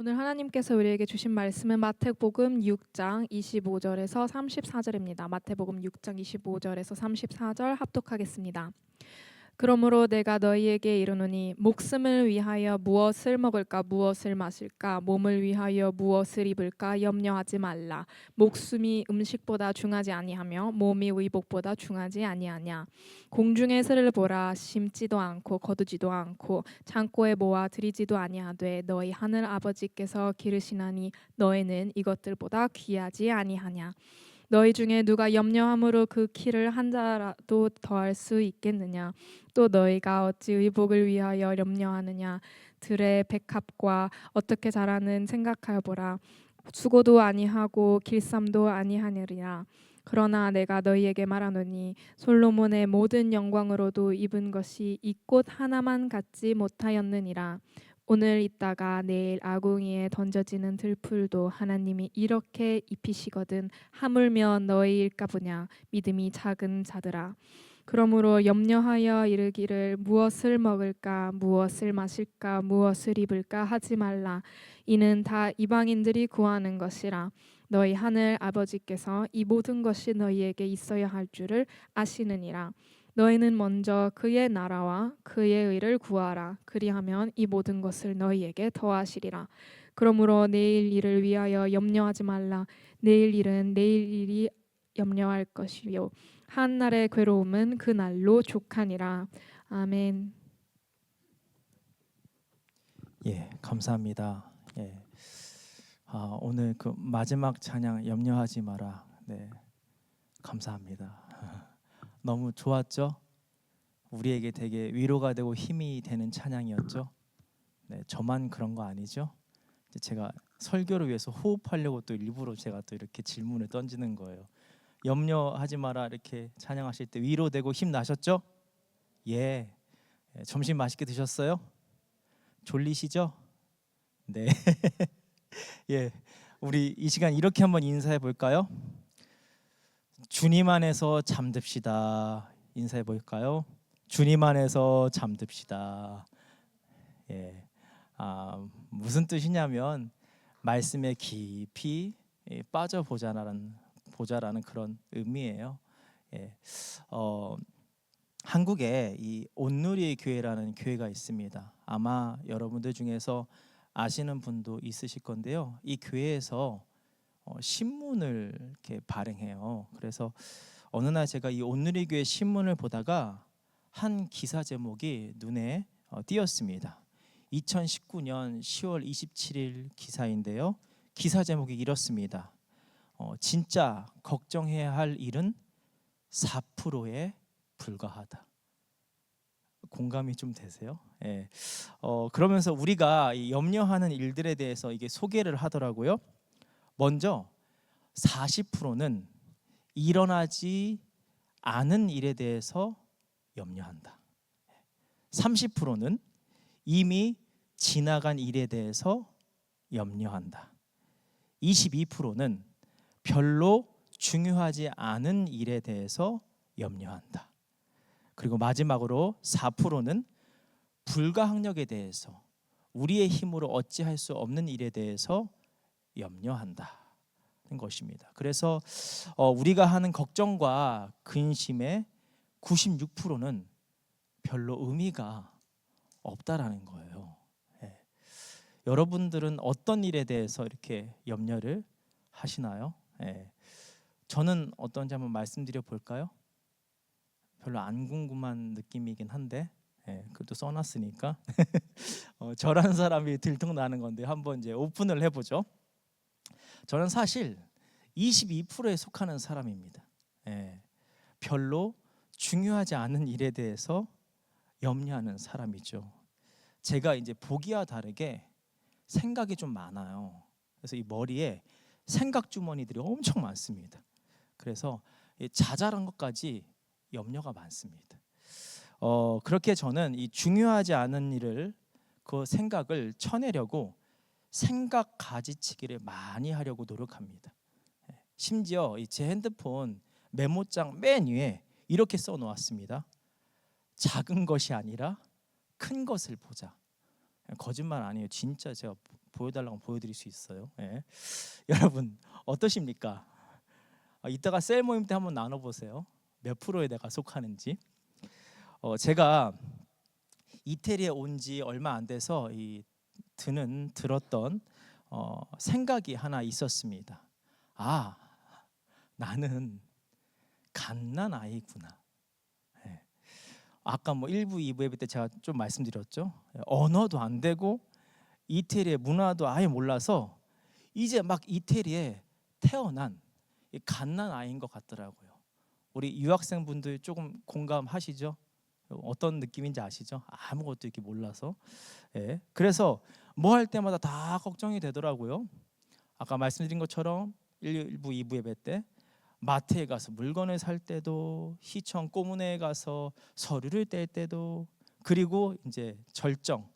오늘 하나님께서 우리에게 주신 말씀은 마태복음 6장 25절에서 34절입니다. 마태복음 6장 25절에서 34절 합독하겠습니다. 그러므로 내가 너희에게 이르노니 목숨을 위하여 무엇을 먹을까 무엇을 마실까 몸을 위하여 무엇을 입을까 염려하지 말라. 목숨이 음식보다 중하지 아니하며 몸이 의복보다 중하지 아니하냐. 공중의 새를 보라. 심지도 않고 거두지도 않고 창고에 모아 들이지도 아니하되 너희 하늘 아버지께서 기르시나니 너희는 이것들보다 귀하지 아니하냐. 너희 중에 누가 염려함으로 그 키를 한 자라도 더할 수 있겠느냐. 또 너희가 어찌 의복을 위하여 염려하느냐. 들의 백합과 어떻게 자라는 생각하여 보라. 수고도 아니하고 길쌈도 아니하느니라. 그러나 내가 너희에게 말하노니 솔로몬의 모든 영광으로도 입은 것이 이 꽃 하나만 갖지 못하였느니라. 오늘 있다가 내일 아궁이에 던져지는 들풀도 하나님이 이렇게 입히시거든 하물며 너희일까 보냐. 믿음이 작은 자들아. 그러므로 염려하여 이르기를 무엇을 먹을까 무엇을 마실까 무엇을 입을까 하지 말라. 이는 다 이방인들이 구하는 것이라. 너희 하늘 아버지께서 이 모든 것이 너희에게 있어야 할 줄을 아시느니라. 너희는 먼저 그의 나라와 그의 의를 구하라. 그리하면 이 모든 것을 너희에게 더하시리라. 그러므로 내일 일을 위하여 염려하지 말라. 내일 일은 내일 일이 염려할 것이요 한 날의 괴로움은 그 날로 족하니라. 아멘. 예, 감사합니다. 예, 오늘 그 마지막 찬양 염려하지 마라. 네, 감사합니다. 너무 좋았죠? 우리에게 되게 위로가 되고 힘이 되는 찬양이었죠? 네, 저만 그런 거 아니죠? 이제 제가 설교를 위해서 호흡하려고 또 일부러 제가 또 이렇게 질문을 던지는 거예요. 염려하지 마라 이렇게 찬양하실 때 위로되고 힘 나셨죠? 예, 점심 맛있게 드셨어요? 졸리시죠? 네. 예, 우리 이 시간 이렇게 한번 인사해 볼까요? 주님 안에서 잠듭시다. 인사해 볼까요? 주님 안에서 잠듭시다. 예, 무슨 뜻이냐면 말씀에 깊이 빠져 보자라는 그런 의미예요. 예, 한국에 이 온누리 교회라는 교회가 있습니다. 아마 여러분들 중에서 아시는 분도 있으실 건데요. 이 교회에서 신문을 이렇게 발행해요. 그래서 어느 날 제가 이 온누리 교회 신문을 보다가 한 기사 제목이 눈에 띄었습니다. 2019년 10월 27일 기사인데요. 기사 제목이 이렇습니다. 진짜 걱정해야 할 일은 4%에 불과하다. 공감이 좀 되세요? 예. 그러면서 우리가 이 염려하는 일들에 대해서 이게 소개를 하더라고요. 먼저 40%는 일어나지 않은 일에 대해서 염려한다. 30%는 이미 지나간 일에 대해서 염려한다. 22%는 별로 중요하지 않은 일에 대해서 염려한다. 그리고 마지막으로 4%는 불가항력에 대해서 우리의 힘으로 어찌할 수 없는 일에 대해서 염려한다는 것입니다. 그래서 우리가 하는 걱정과 근심의 96%는 별로 의미가 없다라는 거예요. 예. 여러분들은 어떤 일에 대해서 이렇게 염려를 하시나요? 예. 저는 어떤지 한번 말씀드려 볼까요? 별로 안 궁금한 느낌이긴 한데 그래도 써놨으니까 저라는 사람이 들통나는 건데 한번 이제 오픈을 해보죠. 저는 사실 22%에 속하는 사람입니다. 별로 중요하지 않은 일에 대해서 염려하는 사람이죠. 제가 이제 보기와 다르게 생각이 좀 많아요. 그래서 이 머리에 생각 주머니들이 엄청 많습니다. 그래서 자잘한 것까지 염려가 많습니다. 그렇게 저는 이 중요하지 않은 일을 그 생각을 쳐내려고 생각 가지치기를 많이 하려고 노력합니다. 심지어 제 핸드폰 메모장 맨 위에 이렇게 써놓았습니다. 작은 것이 아니라 큰 것을 보자. 거짓말 아니에요. 진짜 제가 보여달라고 보여드릴 수 있어요. 예. 여러분 어떠십니까? 이따가 셀 모임 때 한번 나눠보세요. 몇 프로에 내가 속하는지. 제가 이태리에 온 지 얼마 안 돼서 들었던 생각이 하나 있었습니다. 나는 갓난 아이구나. 예. 아까 1부, 2부 예배 때 제가 좀 말씀드렸죠. 언어도 안 되고 이태리의 문화도 아예 몰라서 이제 막 이태리에 태어난 이 갓난 아이인 것 같더라고요. 우리 유학생분들 조금 공감하시죠? 어떤 느낌인지 아시죠? 아무것도 이렇게 몰라서. 예. 그래서 뭐 할 때마다 다 걱정이 되더라고요. 아까 말씀드린 것처럼 1부, 2부 예배 때 마트에 가서 물건을 살 때도, 시청 꼬문회에 가서 서류를 뗄 때도, 그리고 이제 절정,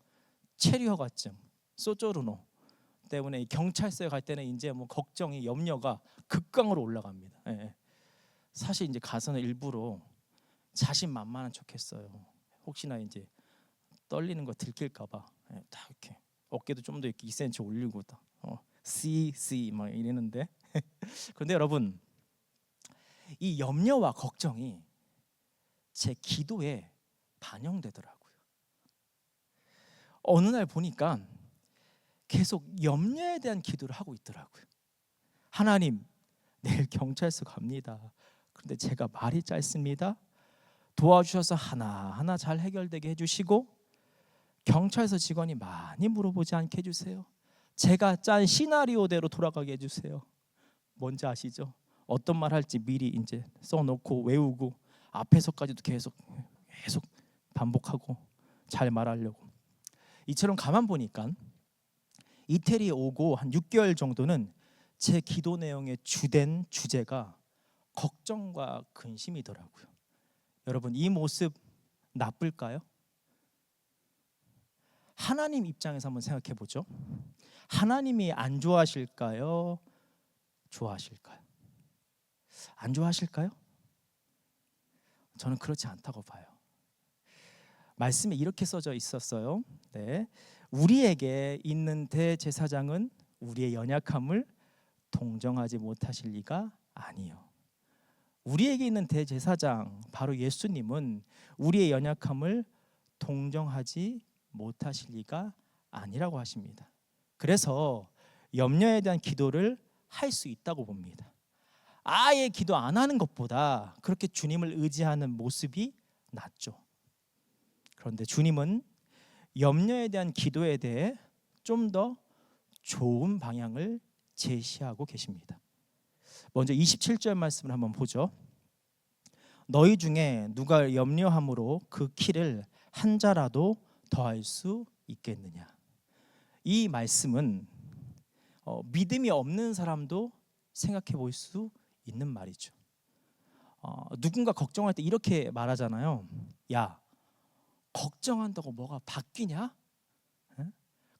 체류 허가증, 소조르노 때문에 경찰서에 갈 때는 이제 걱정이, 염려가 극강으로 올라갑니다. 예. 사실 이제 가서는 일부러 자신만만한 척했어요. 혹시나 이제 떨리는 거 들킬까봐 딱 이렇게 어깨도 좀 더 이렇게 2cm 올리고 C 막 이랬는데 그런데 여러분, 이 염려와 걱정이 제 기도에 반영되더라고요. 어느 날 보니까 계속 염려에 대한 기도를 하고 있더라고요. 하나님, 내일 경찰서 갑니다. 그런데 제가 말이 짧습니다. 도와주셔서 하나하나 잘 해결되게 해주시고 경찰서 직원이 많이 물어보지 않게 해주세요. 제가 짠 시나리오대로 돌아가게 해주세요. 뭔지 아시죠? 어떤 말 할지 미리 이제 써놓고 외우고 앞에서까지도 계속 반복하고 잘 말하려고. 이처럼 가만 보니까 이태리에 오고 한 6개월 정도는 제 기도 내용의 주된 주제가 걱정과 근심이더라고요. 여러분, 이 모습 나쁠까요? 하나님 입장에서 한번 생각해 보죠. 하나님이 안 좋아하실까요? 좋아하실까요? 안 좋아하실까요? 저는 그렇지 않다고 봐요. 말씀에 이렇게 써져 있었어요. 네. 우리에게 있는 대제사장은 우리의 연약함을 동정하지 못하실 리가 아니요. 우리에게 있는 대제사장, 바로 예수님은 우리의 연약함을 동정하지 못하실 리가 아니라고 하십니다. 그래서 염려에 대한 기도를 할 수 있다고 봅니다. 아예 기도 안 하는 것보다 그렇게 주님을 의지하는 모습이 낫죠. 그런데 주님은 염려에 대한 기도에 대해 좀 더 좋은 방향을 제시하고 계십니다. 먼저 27절 말씀을 한번 보죠. 너희 중에 누가 염려함으로 그 키를 한 자라도 더할 수 있겠느냐. 이 말씀은 믿음이 없는 사람도 생각해 볼 수 있는 말이죠. 누군가 걱정할 때 이렇게 말하잖아요. 야, 걱정한다고 뭐가 바뀌냐?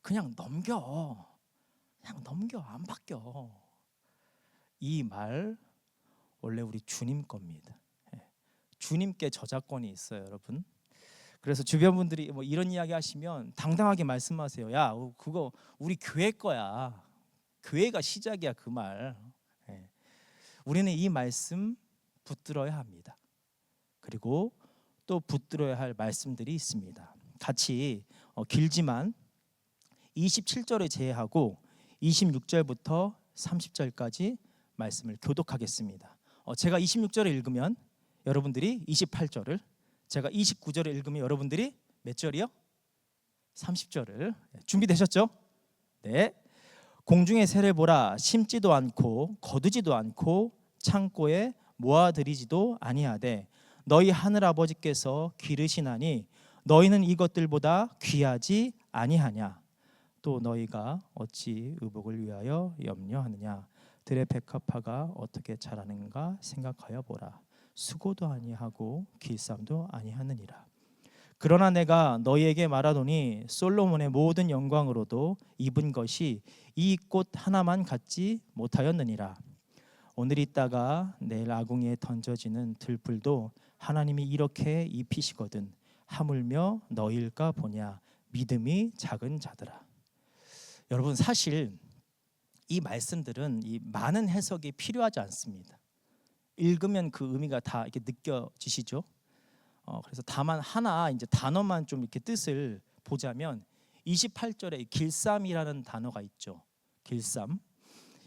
그냥 넘겨. 안 바뀌어. 이 말 원래 우리 주님 겁니다. 주님께 저작권이 있어요, 여러분. 그래서 주변 분들이 이런 이야기 하시면 당당하게 말씀하세요. 야, 그거 우리 교회 거야. 교회가 시작이야, 그 말. 우리는 이 말씀 붙들어야 합니다. 그리고 또 붙들어야 할 말씀들이 있습니다. 같이 길지만 27절을 제외하고 26절부터 30절까지 말씀을 교독하겠습니다. 제가 26절을 읽으면 여러분들이 28절을, 제가 29절을 읽으면 여러분들이 몇 절이요? 30절을. 준비되셨죠? 네. 공중의 새를 보라. 심지도 않고 거두지도 않고 창고에 모아들이지도 아니하되 너희 하늘 아버지께서 기르시나니 너희는 이것들보다 귀하지 아니하냐. 또 너희가 어찌 의복을 위하여 염려하느냐. 들의 백합화가 어떻게 자라는가 생각하여 보라. 수고도 아니하고 길쌈도 아니하느니라. 그러나 내가 너희에게 말하노니 솔로몬의 모든 영광으로도 입은 것이 이 꽃 하나만 갖지 못하였느니라. 오늘 있다가 내일 아궁이에 던져지는 들풀도 하나님이 이렇게 입히시거든 하물며 너희일까 보냐. 믿음이 작은 자들아. 여러분, 사실 이 말씀들은 이 많은 해석이 필요하지 않습니다. 읽으면 그 의미가 다 이렇게 느껴지시죠? 그래서 다만 하나 이제 단어만 좀 이렇게 뜻을 보자면 28절에 길쌈이라는 단어가 있죠. 길쌈.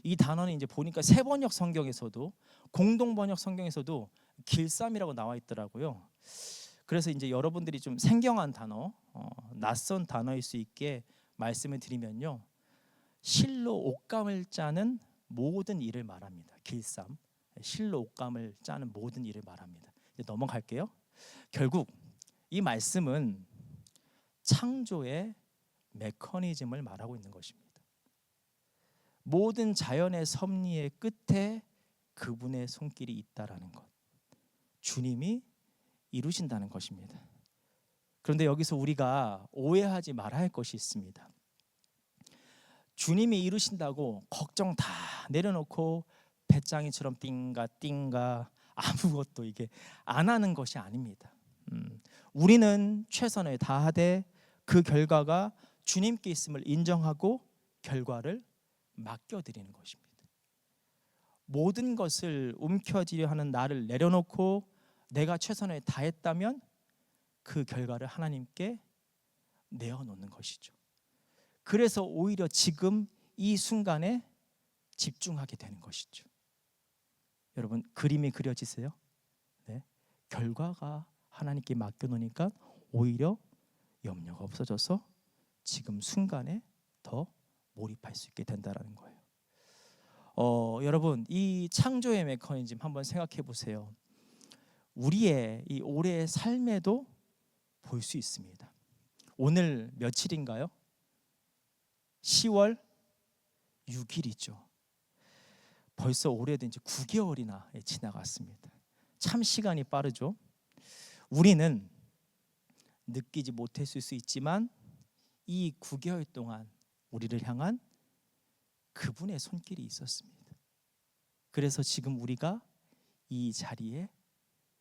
이 단어는 이제 보니까 세 번역 성경에서도, 공동 번역 성경에서도 길쌈이라고 나와 있더라고요. 그래서 이제 여러분들이 좀 생경한 단어, 낯선 단어일 수 있게 말씀을 드리면요, 실로 옷감을 짜는 모든 일을 말합니다. 길쌈, 실로 옷감을 짜는 모든 일을 말합니다. 이제 넘어갈게요. 결국 이 말씀은 창조의 메커니즘을 말하고 있는 것입니다. 모든 자연의 섭리의 끝에 그분의 손길이 있다라는 것, 주님이 이루신다는 것입니다. 그런데 여기서 우리가 오해하지 말아야 할 것이 있습니다. 주님이 이루신다고 걱정 다 내려놓고 배짱이처럼 띵가 띵가 아무것도 이게 안 하는 것이 아닙니다. 우리는 최선을 다하되 그 결과가 주님께 있음을 인정하고 결과를 맡겨드리는 것입니다. 모든 것을 움켜쥐려 하는 나를 내려놓고 내가 최선을 다했다면 그 결과를 하나님께 내어놓는 것이죠. 그래서 오히려 지금 이 순간에 집중하게 되는 것이죠. 여러분, 그림이 그려지세요? 네. 결과가 하나님께 맡겨놓으니까 오히려 염려가 없어져서 지금 순간에 더 몰입할 수 있게 된다는 거예요. 여러분, 이 창조의 메커니즘 한번 생각해 보세요. 우리의 이 올해의 삶에도 볼 수 있습니다. 오늘 며칠인가요? 10월 6일이죠. 벌써 올해도 이제 9개월이나 지나갔습니다. 참 시간이 빠르죠. 우리는 느끼지 못했을 수 있지만 이 9개월 동안 우리를 향한 그분의 손길이 있었습니다. 그래서 지금 우리가 이 자리에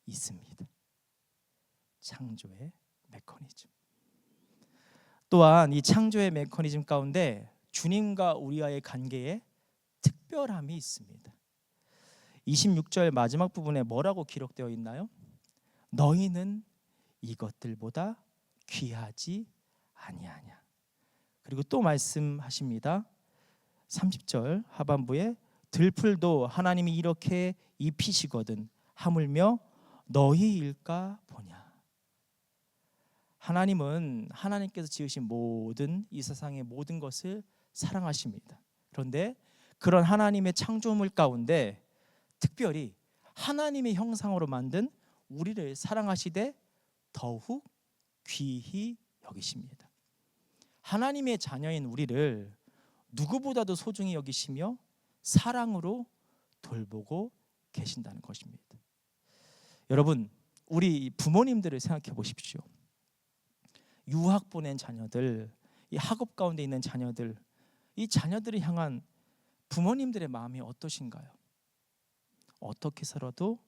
있습니다. 창조의 메커니즘. 또한 이 창조의 메커니즘 가운데 주님과 우리와의 관계에 특별함이 있습니다. 26절 마지막 부분에 뭐라고 기록되어 있나요? 너희는 이것들보다 귀하지 아니하냐. 그리고 또 말씀하십니다. 30절 하반부에 들풀도 하나님이 이렇게 입히시거든 하물며 너희일까 보냐. 하나님은 하나님께서 지으신 모든 이 세상의 모든 것을 사랑하십니다. 그런데 그런 하나님의 창조물 가운데 특별히 하나님의 형상으로 만든 우리를 사랑하시되 더욱 귀히 여기십니다. 하나님의 자녀인 우리를 누구보다도 소중히 여기시며 사랑으로 돌보고 계신다는 것입니다. 여러분, 우리 부모님들을 생각해 보십시오. 유학 보낸 자녀들, 이 학업 가운데 있는 자녀들, 이 자녀들을 향한 부모님들의 마음이 어떠신가요? 어떻게 해서라도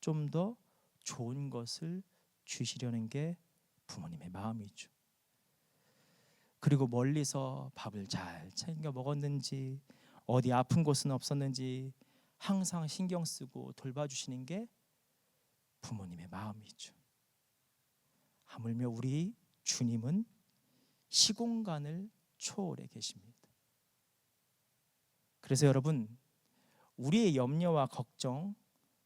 좀 더 좋은 것을 주시려는 게 부모님의 마음이죠. 그리고 멀리서 밥을 잘 챙겨 먹었는지, 어디 아픈 곳은 없었는지 항상 신경 쓰고 돌봐주시는 게 부모님의 마음이죠. 하물며 우리 주님은 시공간을 초월해 계십니다. 그래서 여러분, 우리의 염려와 걱정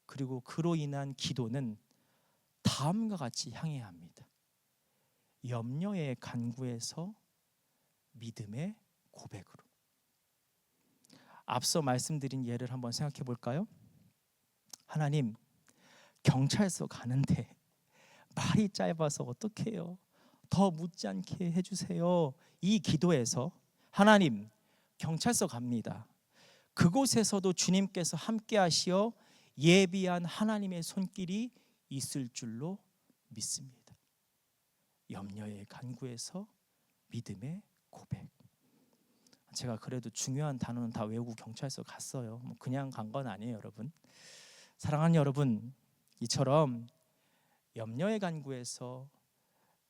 그리고 그로 인한 기도는 다음과 같이 향해야 합니다. 염려의 간구에서 믿음의 고백으로. 앞서 말씀드린 예를 한번 생각해 볼까요? 하나님, 경찰서 가는데 말이 짧아서 어떡해요? 더 묻지 않게 해주세요. 이 기도에서 하나님, 경찰서 갑니다. 그곳에서도 주님께서 함께 하시어 예비한 하나님의 손길이 있을 줄로 믿습니다. 염려의 간구에서 믿음의 고백. 제가 그래도 중요한 단어는 다 외우고 경찰서 갔어요. 그냥 간 건 아니에요, 여러분. 사랑하는 여러분, 이처럼 염려의 간구에서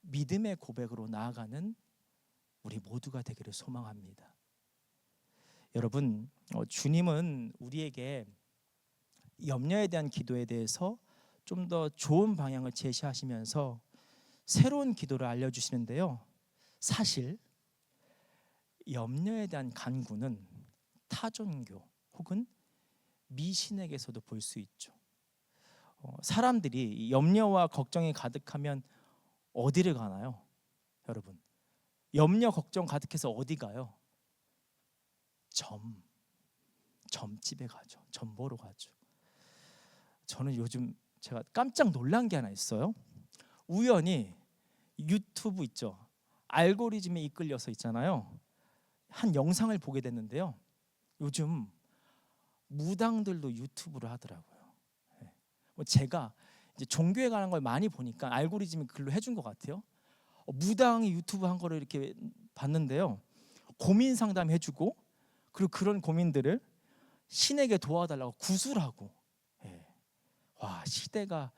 믿음의 고백으로 나아가는 우리 모두가 되기를 소망합니다. 여러분, 주님은 우리에게 염려에 대한 기도에 대해서 좀 더 좋은 방향을 제시하시면서 새로운 기도를 알려주시는데요. 사실 염려에 대한 간구는 타종교 혹은 미신에게서도 볼 수 있죠. 사람들이 염려와 걱정이 가득하면 어디를 가나요? 여러분, 염려 걱정 가득해서 어디 가요? 점집에 가죠. 점 보러 가죠. 저는 요즘 제가 깜짝 놀란 게 하나 있어요. 우연히 유튜브 있죠. 알고리즘에 이끌려서 있잖아요. 한 영상을 보게 됐는데요. 요즘 무당들도 유튜브를 하더라고요. 제가 이제 종교에 관한 걸 많이 보니까 알고리즘이 글로 해준 것 같아요. 무당이 유튜브 한 거를 이렇게 봤는데요. 고민 상담해주고 그리고 그런 고민들을 신에게 도와달라고 구술하고. 와, 시대가,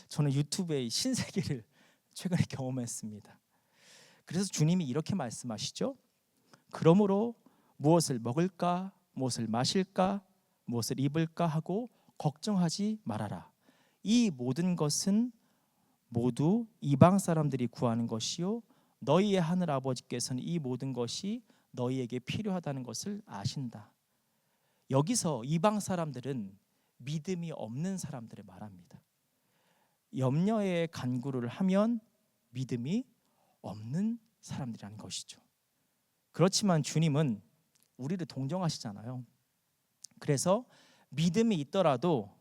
저는 유튜브의 신세계를 최근에 경험했습니다. 그래서 주님이 이렇게 말씀하시죠. 그러므로 무엇을 먹을까, 무엇을 마실까, 무엇을 입을까 하고 걱정하지 말아라. 이 모든 것은 모두 이방 사람들이 구하는 것이요 너희의 하늘 아버지께서는 이 모든 것이 너희에게 필요하다는 것을 아신다. 여기서 이방 사람들은 믿음이 없는 사람들을 말합니다. 염려에 간구를 하면 믿음이 없는 사람들이라는 것이죠. 그렇지만 주님은 우리를 동정하시잖아요. 그래서 믿음이 있더라도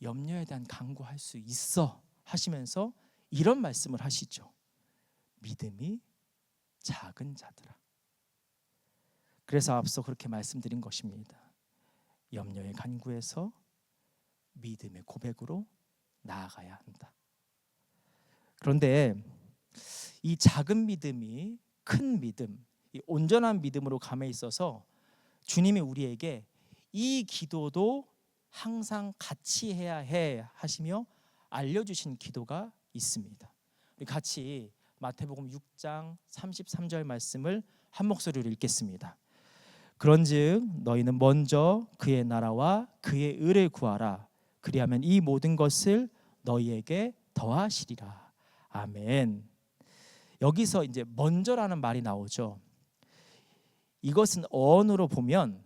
염려에 대한 간구할 수 있어 하시면서 이런 말씀을 하시죠. 믿음이 작은 자들아. 그래서 앞서 그렇게 말씀드린 것입니다. 염려의 간구에서 믿음의 고백으로 나아가야 한다. 그런데 이 작은 믿음이 큰 믿음, 이 온전한 믿음으로 감에 있어서 주님이 우리에게 이 기도도 항상 같이 해야 해 하시며 알려주신 기도가 있습니다. 우리 같이 마태복음 6장 33절 말씀을 한 목소리로 읽겠습니다. 그런즉 너희는 먼저 그의 나라와 그의 의를 구하라. 그리하면 이 모든 것을 너희에게 더하시리라. 아멘. 여기서 이제 먼저라는 말이 나오죠. 이것은 어원으로 보면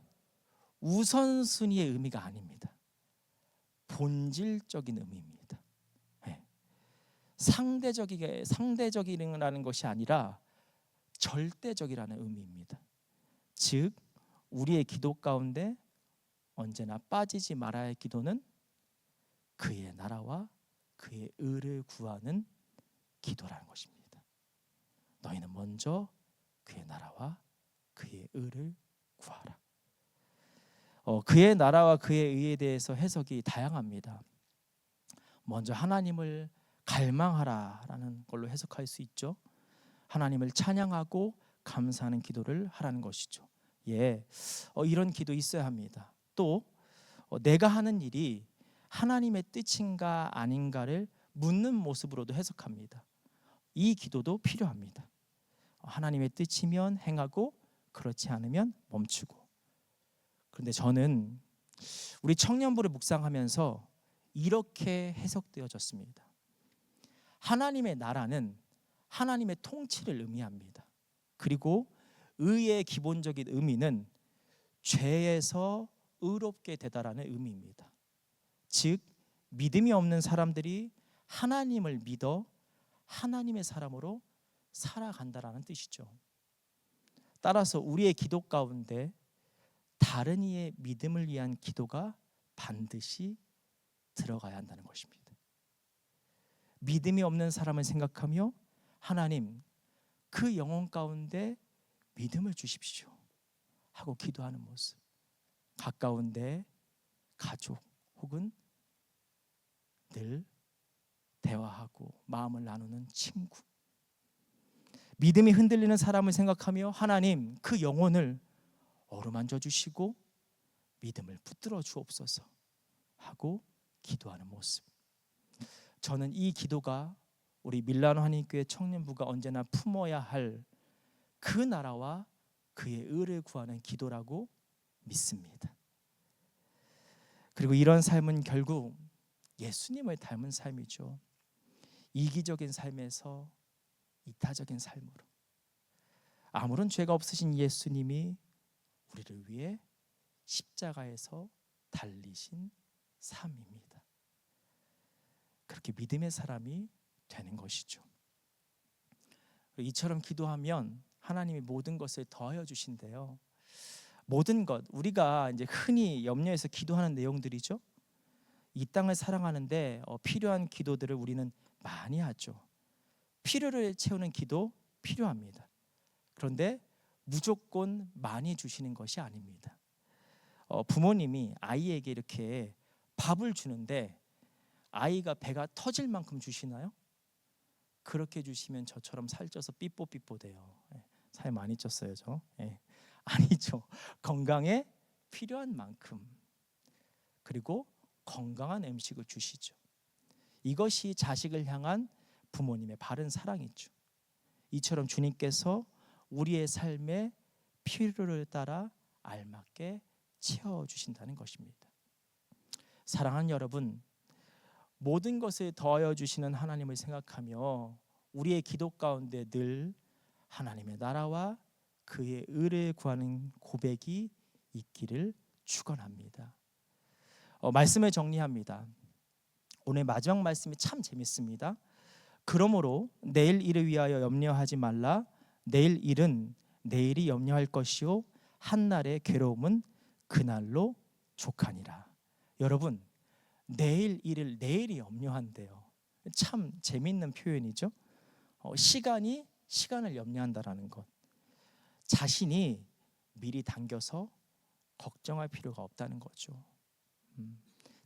우선순위의 의미가 아닙니다. 본질적인 의미입니다. 상대적이라는 것이 아니라 절대적이라는 의미입니다. 즉 우리의 기도 가운데 언제나 빠지지 말아야 할 기도는 그의 나라와 그의 의를 구하는 기도라는 것입니다. 너희는 먼저 그의 나라와 그의 의를 구하라. 그의 나라와 그의 의에 대해서 해석이 다양합니다. 먼저 하나님을 갈망하라라는 걸로 해석할 수 있죠. 하나님을 찬양하고 감사하는 기도를 하라는 것이죠. 이런 기도 있어야 합니다. 또 내가 하는 일이 하나님의 뜻인가 아닌가를 묻는 모습으로도 해석합니다. 이 기도도 필요합니다. 하나님의 뜻이면 행하고 그렇지 않으면 멈추고. 그런데 저는 우리 청년부를 묵상하면서 이렇게 해석되어졌습니다. 하나님의 나라는 하나님의 통치를 의미합니다. 그리고 의의 기본적인 의미는 죄에서 의롭게 되다라는 의미입니다. 즉 믿음이 없는 사람들이 하나님을 믿어 하나님의 사람으로 살아간다라는 뜻이죠. 따라서 우리의 기도 가운데 다른 이의 믿음을 위한 기도가 반드시 들어가야 한다는 것입니다. 믿음이 없는 사람을 생각하며 하나님 그 영혼 가운데 믿음을 주십시오 하고 기도하는 모습. 가까운데 가족 혹은 늘 대화하고 마음을 나누는 친구. 믿음이 흔들리는 사람을 생각하며 하나님 그 영혼을 어루만져 주시고 믿음을 붙들어 주옵소서 하고 기도하는 모습. 저는 이 기도가 우리 밀라노 한인교회 청년부가 언제나 품어야 할 그 나라와 그의 의를 구하는 기도라고 믿습니다. 그리고 이런 삶은 결국 예수님을 닮은 삶이죠. 이기적인 삶에서 이타적인 삶으로, 아무런 죄가 없으신 예수님이 우리를 위해 십자가에서 달리신 삶입니다. 그렇게 믿음의 사람이 되는 것이죠. 이처럼 기도하면 하나님이 모든 것을 더하여 주신대요. 모든 것, 우리가 이제 흔히 염려해서 기도하는 내용들이죠. 이 땅을 사랑하는데 필요한 기도들을 우리는 많이 하죠. 필요를 채우는 기도 필요합니다. 그런데 무조건 많이 주시는 것이 아닙니다. 부모님이 아이에게 이렇게 밥을 주는데 아이가 배가 터질 만큼 주시나요? 그렇게 주시면 저처럼 살쪄서 삐뽀삐뽀돼요. 살 많이 쪘어요 저. 아니죠. 건강에 필요한 만큼, 그리고 건강한 음식을 주시죠. 이것이 자식을 향한 부모님의 바른 사랑이죠. 이처럼 주님께서 우리의 삶의 필요를 따라 알맞게 채워주신다는 것입니다. 사랑하는 여러분, 모든 것을 더하여 주시는 하나님을 생각하며 우리의 기도 가운데 늘 하나님의 나라와 그의 의를 구하는 고백이 있기를 축원합니다. 말씀을 정리합니다. 오늘 마지막 말씀이 참 재밌습니다. 그러므로 내일 일을 위하여 염려하지 말라. 내일 일은 내일이 염려할 것이요 한날의 괴로움은 그날로 족하니라. 여러분, 내일 일을 내일이 염려한대요. 참 재밌는 표현이죠. 시간을 염려한다라는 것, 자신이 미리 당겨서 걱정할 필요가 없다는 거죠.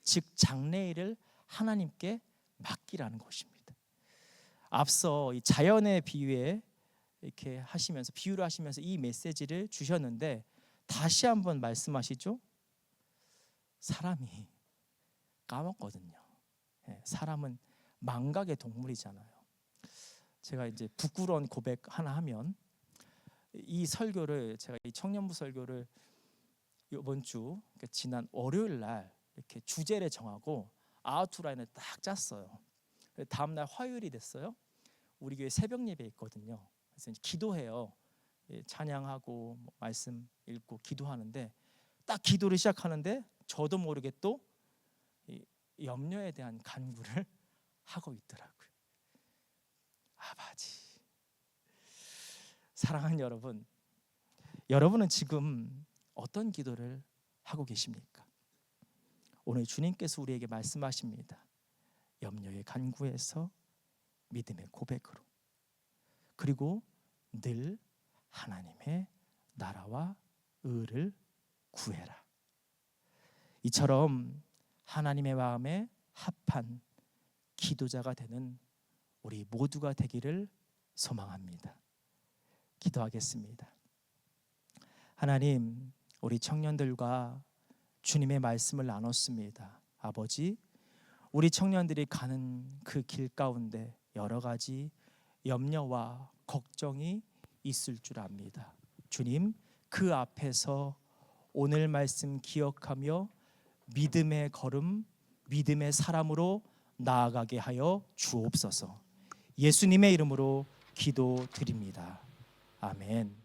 즉 장래일을 하나님께 맡기라는 것입니다. 앞서 이 자연의 비유에 이렇게 하시면서 비유를 하시면서 이 메시지를 주셨는데 다시 한번 말씀하시죠. 사람이 까먹거든요. 사람은 망각의 동물이잖아요. 제가 이제 부끄러운 고백 하나 하면, 이 설교를 제가 이 청년부 설교를 이번 주 지난 월요일 날 이렇게 주제를 정하고 아웃라인을 딱 짰어요. 다음 날 화요일이 됐어요. 우리 교회 새벽 예배 있거든요. 그래서 이제 기도해요. 찬양하고 말씀 읽고 기도하는데, 딱 기도를 시작하는데 저도 모르게 또 염려에 대한 간구를 하고 있더라고요. 아버지, 사랑하는 여러분, 여러분은 지금 어떤 기도를 하고 계십니까? 오늘 주님께서 우리에게 말씀하십니다. 염려의 간구에서 믿음의 고백으로, 그리고 늘 하나님의 나라와 의를 구해라. 이처럼 하나님의 마음에 합한 기도자가 되는 우리 모두가 되기를 소망합니다. 기도하겠습니다. 하나님, 우리 청년들과 주님의 말씀을 나눴습니다. 아버지, 우리 청년들이 가는 그 길 가운데 여러 가지 염려와 걱정이 있을 줄 압니다. 주님, 그 앞에서 오늘 말씀 기억하며 믿음의 걸음, 믿음의 사람으로 나아가게 하여 주옵소서. 예수님의 이름으로 기도드립니다. 아멘.